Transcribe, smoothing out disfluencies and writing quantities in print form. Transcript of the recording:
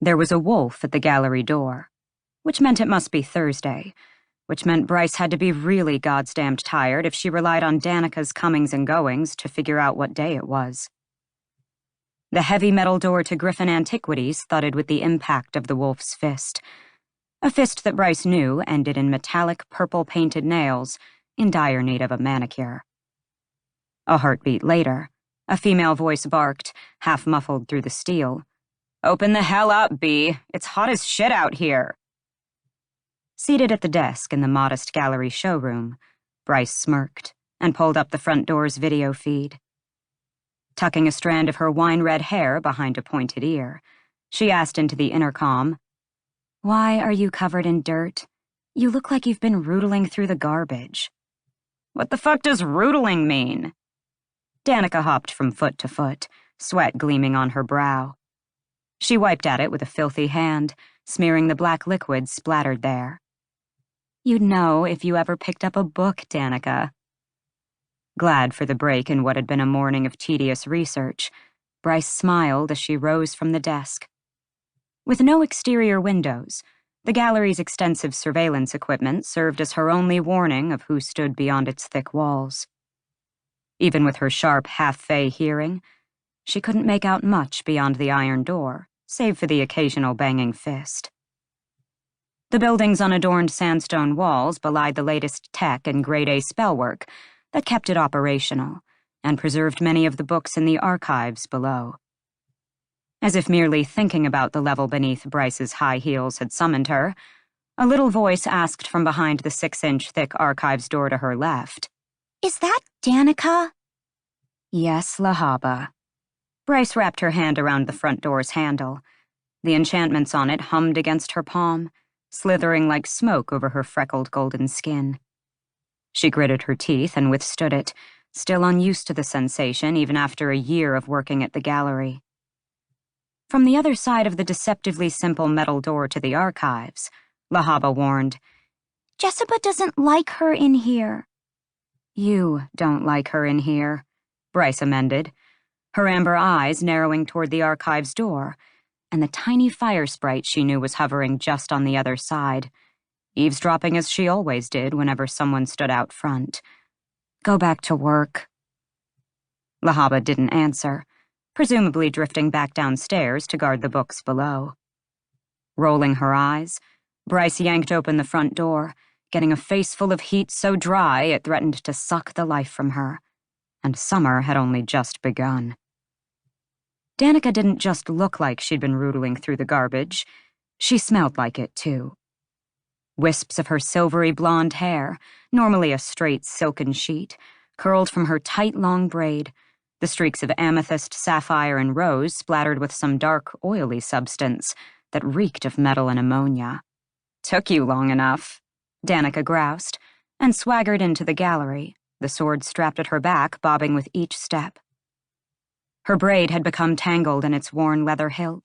There was a wolf at the gallery door, which meant it must be Thursday, which meant Bryce had to be really goddamned tired if she relied on Danica's comings and goings to figure out what day it was. The heavy metal door to Griffin Antiquities thudded with the impact of the wolf's fist, a fist that Bryce knew ended in metallic purple-painted nails in dire need of a manicure. A heartbeat later, a female voice barked, half-muffled through the steel, "Open the hell up, B. It's hot as shit out here." Seated at the desk in the modest gallery showroom, Bryce smirked and pulled up the front door's video feed. Tucking a strand of her wine-red hair behind a pointed ear, she asked into the intercom, "Why are you covered in dirt? You look like you've been rootling through the garbage." "What the fuck does rootling mean?" Danica hopped from foot to foot, sweat gleaming on her brow. She wiped at it with a filthy hand, smearing the black liquid splattered there. "You'd know if you ever picked up a book, Danica." Glad for the break in what had been a morning of tedious research, Bryce smiled as she rose from the desk. With no exterior windows, the gallery's extensive surveillance equipment served as her only warning of who stood beyond its thick walls. Even with her sharp half-Fae hearing, she couldn't make out much beyond the iron door, save for the occasional banging fist. The building's unadorned sandstone walls belied the latest tech and grade-A spellwork that kept it operational and preserved many of the books in the archives below. As if merely thinking about the level beneath Bryce's high heels had summoned her, a little voice asked from behind the 6-inch thick archives door to her left, "Is that Danica?" "Yes, Lahaba." Bryce wrapped her hand around the front door's handle. The enchantments on it hummed against her palm, slithering like smoke over her freckled golden skin. She gritted her teeth and withstood it, still unused to the sensation even after a year of working at the gallery. From the other side of the deceptively simple metal door to the archives, Lahaba warned, "Jessica doesn't like her in here." "You don't like her in here," Bryce amended, her amber eyes narrowing toward the archives door, and the tiny fire sprite she knew was hovering just on the other side, eavesdropping as she always did whenever someone stood out front. "Go back to work." Lahaba didn't answer, presumably drifting back downstairs to guard the books below. Rolling her eyes, Bryce yanked open the front door, getting a face full of heat so dry it threatened to suck the life from her, and summer had only just begun. Danica didn't just look like she'd been rootling through the garbage, she smelled like it, too. Wisps of her silvery blonde hair, normally a straight silken sheet, curled from her tight long braid, the streaks of amethyst, sapphire, and rose splattered with some dark, oily substance that reeked of metal and ammonia. "Took you long enough," Danica groused, and swaggered into the gallery, the sword strapped at her back bobbing with each step. Her braid had become tangled in its worn leather hilt,